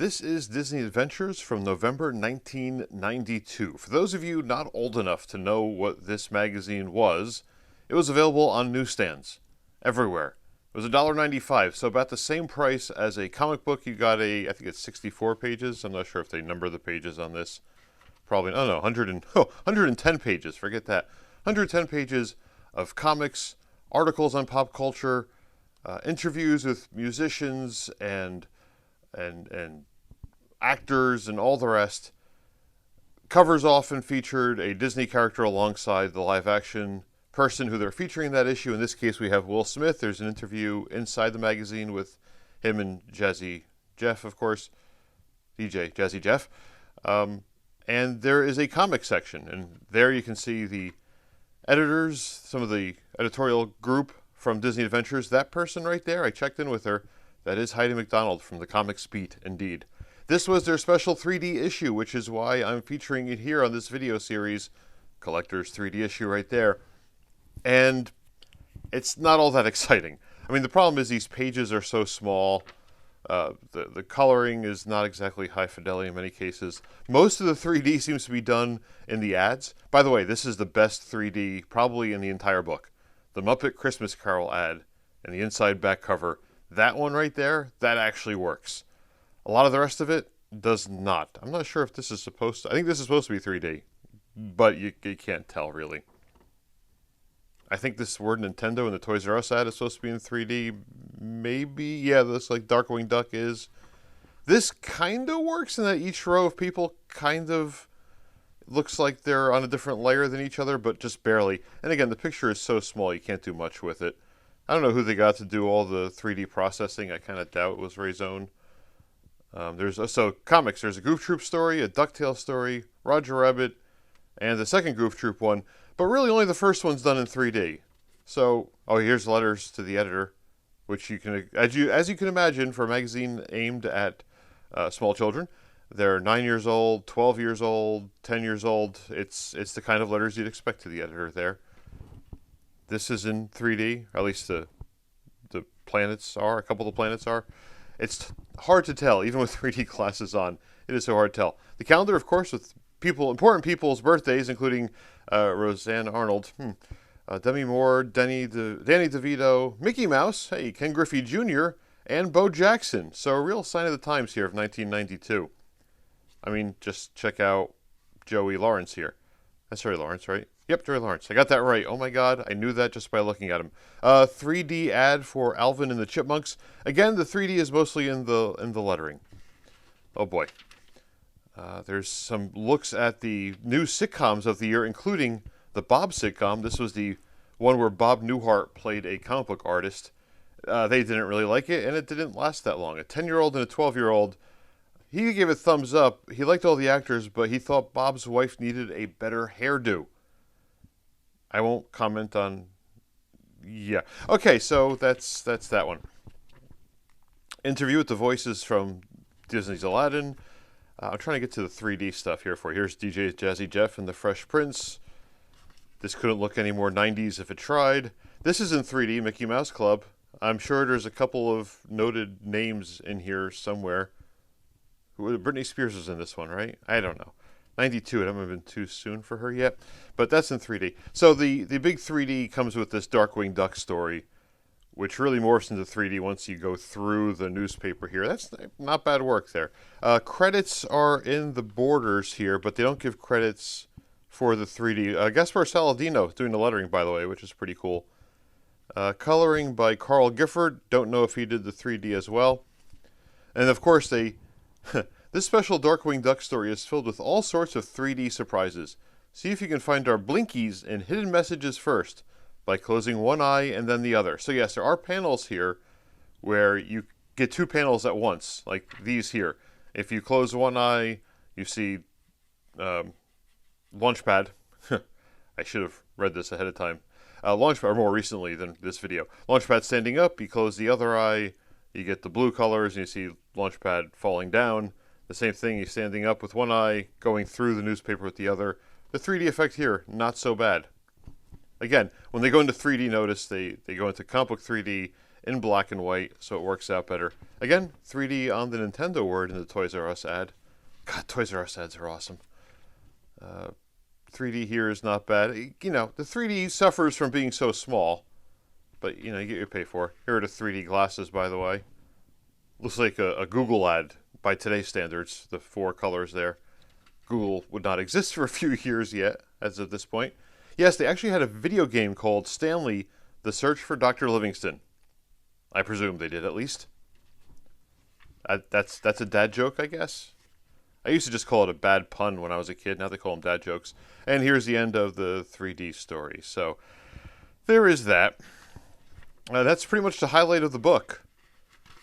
This is Disney Adventures from November 1992. For those of you not old enough to know what this magazine was, it was available on newsstands everywhere. It was $1.95, so about the same price as a comic book. You got I think it's 64 pages. I'm not sure if they number the pages on this. Probably, oh no, 110 pages, forget that. 110 pages of comics, articles on pop culture, interviews with musicians and actors and all the rest. Covers often featured a Disney character alongside the live action person who they're featuring that issue. In this case, we have Will Smith. There's an interview inside the magazine with him and Jazzy Jeff, of course. DJ Jazzy Jeff. And there is a comic section, and there you can see the editors, some of the editorial group from Disney Adventures. That person right there, I checked in with her. That is Heidi McDonald from the Comics Beat, indeed. This was their special 3D issue, which is why I'm featuring it here on this video series. Collector's 3D issue right there. And it's not all that exciting. I mean, the problem is these pages are so small. The coloring is not exactly high fidelity in many cases. Most of the 3D seems to be done in the ads. By the way, this is the best 3D probably in the entire book. The Muppet Christmas Carol ad and the inside back cover. That one right there, that actually works. A lot of the rest of it does not. I'm not sure if this is supposed to... I think this is supposed to be 3D, but you can't tell, really. I think this word Nintendo in the Toys R Us ad is supposed to be in 3D. Maybe. Yeah, this like Darkwing Duck is. This kind of works in that each row of people kind of looks like they're on a different layer than each other, but just barely. And again, the picture is so small you can't do much with it. I don't know who they got to do all the 3D processing. I kind of doubt it was Ray's own. So comics. There's a Goof Troop story, a DuckTales story, Roger Rabbit, and the second Goof Troop one. But really only the first one's done in 3D. So, here's letters to the editor, which you can, as you can imagine, for a magazine aimed at small children. They're 9 years old, 12 years old, 10 years old. It's the kind of letters you'd expect to the editor there. This is in 3D, or at least the planets are. A couple of the planets are. It's hard to tell, even with 3D glasses on. It is so hard to tell. The calendar, of course, with important people's birthdays, including Roseanne Arnold, Demi Moore, Danny DeVito, Mickey Mouse, hey, Ken Griffey Jr., and Bo Jackson. So a real sign of the times here of 1992. I mean, just check out Joey Lawrence here. That's Joey Lawrence, right? Yep, Joey Lawrence. I got that right. Oh my God, I knew that just by looking at him. 3D ad for Alvin and the Chipmunks. Again, the 3D is mostly in the lettering. Oh boy. There's some looks at the new sitcoms of the year, including the Bob sitcom. This was the one where Bob Newhart played a comic book artist. They didn't really like it, and it didn't last that long. A 10-year-old and a 12-year-old, he gave it thumbs up. He liked all the actors, but he thought Bob's wife needed a better hairdo. I won't comment on... Yeah. Okay, so that's that one. Interview with the voices from Disney's Aladdin. I'm trying to get to the 3D stuff here for you. Here's DJ Jazzy Jeff and the Fresh Prince. This couldn't look any more 90s if it tried. This is in 3D, Mickey Mouse Club. I'm sure there's a couple of noted names in here somewhere. Britney Spears was in this one, right? I don't know. 92, it hasn't been too soon for her yet. But that's in 3D. So the big 3D comes with this Darkwing Duck story, which really morphs into 3D once you go through the newspaper here. That's not bad work there. Credits are in the borders here, but they don't give credits for the 3D. Gaspar Saladino doing the lettering, by the way, which is pretty cool. Coloring by Carl Gifford. Don't know if he did the 3D as well. And of course, this special Darkwing Duck story is filled with all sorts of 3D surprises. See if you can find our blinkies and hidden messages first, by closing one eye and then the other. So yes, there are panels here where you get two panels at once, like these here. If you close one eye, you see Launchpad. I should have read this ahead of time. Launchpad, or more recently than this video. Launchpad standing up, you close the other eye, you get the blue colors, and you see Launchpad falling down. The same thing, he's standing up with one eye, going through the newspaper with the other. The 3D effect here, not so bad. Again, when they go into 3D, notice they go into comic book 3D, in black and white, so it works out better. Again, 3D on the Nintendo word in the Toys R Us ad. God, Toys R Us ads are awesome. 3D here is not bad. You know, the 3D suffers from being so small, but, you know, you get your pay for. Here are the 3D glasses, by the way. Looks like a Google ad by today's standards, the 4 colors there. Google would not exist for a few years yet, as of this point. Yes, they actually had a video game called Stanley, The Search for Dr. Livingston. I presume they did, at least. That's a dad joke, I guess. I used to just call it a bad pun when I was a kid. Now they call them dad jokes. And here's the end of the 3D story. So there is that. That's pretty much the highlight of the book.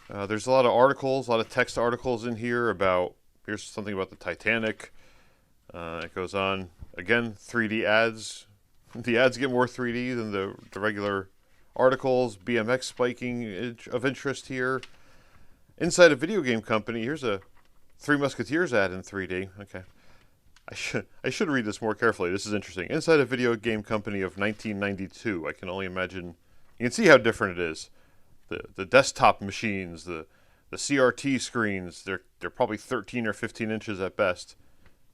There's a lot of articles, a lot of text articles in here about, here's something about the Titanic. It goes on. Again, 3D ads. The ads get more 3D than the regular articles. BMX spiking of interest here. Inside a video game company, here's a Three Musketeers ad in 3D. Okay. I should read this more carefully. This is interesting. Inside a video game company of 1992. I can only imagine. You can see how different it is. The desktop machines, the CRT screens, they're probably 13 or 15 inches at best.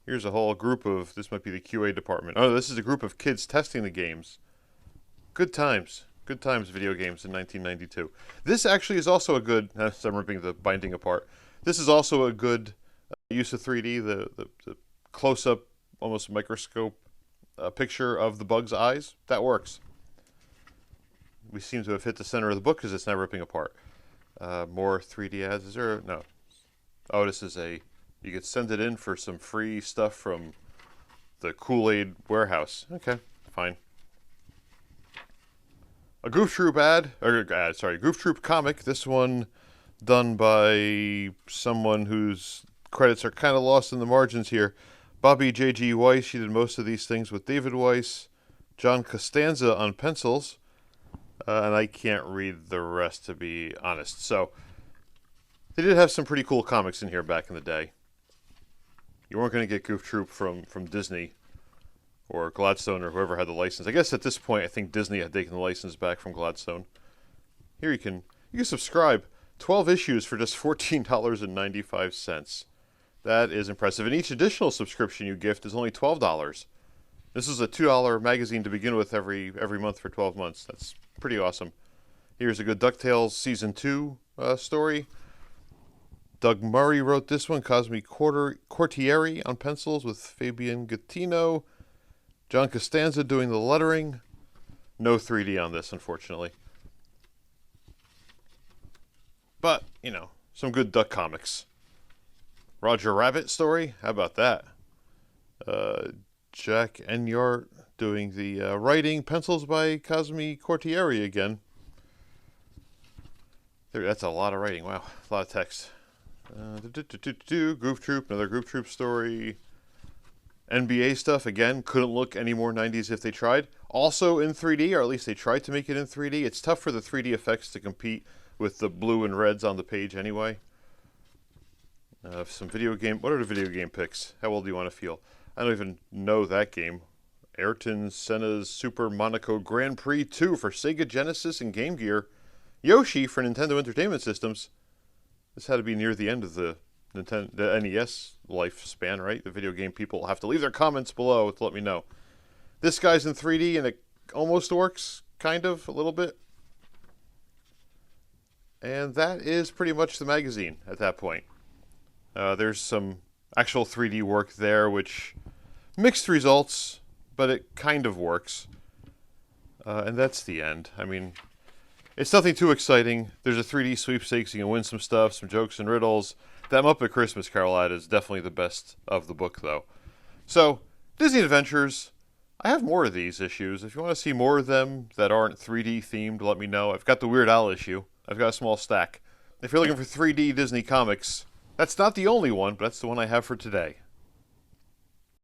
Here's a whole group of, this might be the QA department. Oh, this is a group of kids testing the games. Good times. Good times, video games in 1992. This actually is also a good, I'm ripping the binding apart. This is also a good use of 3D, the close-up, almost microscope picture of the bug's eyes. That works. We seem to have hit the center of the book because it's not ripping apart. More 3D ads. Is there? No. Oh, this is a... You could send it in for some free stuff from the Kool-Aid warehouse. Okay, fine. A Goof Troop ad. Goof Troop comic. This one done by someone whose credits are kind of lost in the margins here. Bobby J.G. Weiss. She did most of these things with David Weiss. John Costanza on pencils. And I can't read the rest, to be honest. So, they did have some pretty cool comics in here back in the day. You weren't going to get Goof Troop from Disney or Gladstone or whoever had the license. I guess at this point, I think Disney had taken the license back from Gladstone. Here you can subscribe. 12 issues for just $14.95. That is impressive. And each additional subscription you gift is only $12. This is a $2 magazine to begin with every month for 12 months. That's pretty awesome. Here's a good DuckTales Season 2 story. Doug Murray wrote this one. Cosme Cortieri on pencils with Fabian Gattino. John Costanza doing the lettering. No 3D on this, unfortunately. But, you know, some good Duck comics. Roger Rabbit story. How about that? Jack Enyart doing the writing. Pencils by Cosme Cortieri again. That's a lot of writing. Wow, a lot of text. Goof Troop, another Goof Troop story. NBA stuff, again, couldn't look any more 90s if they tried. Also in 3D, or at least they tried to make it in 3D. It's tough for the 3D effects to compete with the blue and reds on the page anyway. Some video game, what are the video game picks? How old do you want to feel? I don't even know that game. Ayrton Senna's Super Monaco Grand Prix 2 for Sega Genesis and Game Gear. Yoshi for Nintendo Entertainment Systems. This had to be near the end of the NES lifespan, right? The video game people have to leave their comments below to let me know. This guy's in 3D and it almost works, kind of, a little bit. And that is pretty much the magazine at that point. There's some actual 3D work there, which mixed results, but it kind of works. And that's the end. I mean, it's nothing too exciting. There's a 3D sweepstakes. You can win some stuff, some jokes and riddles. That Muppet Christmas Carol ad is definitely the best of the book, though. So, Disney Adventures. I have more of these issues. If you want to see more of them that aren't 3D themed, let me know. I've got the Weird Al issue. I've got a small stack. If you're looking for 3D Disney comics, that's not the only one, but that's the one I have for today.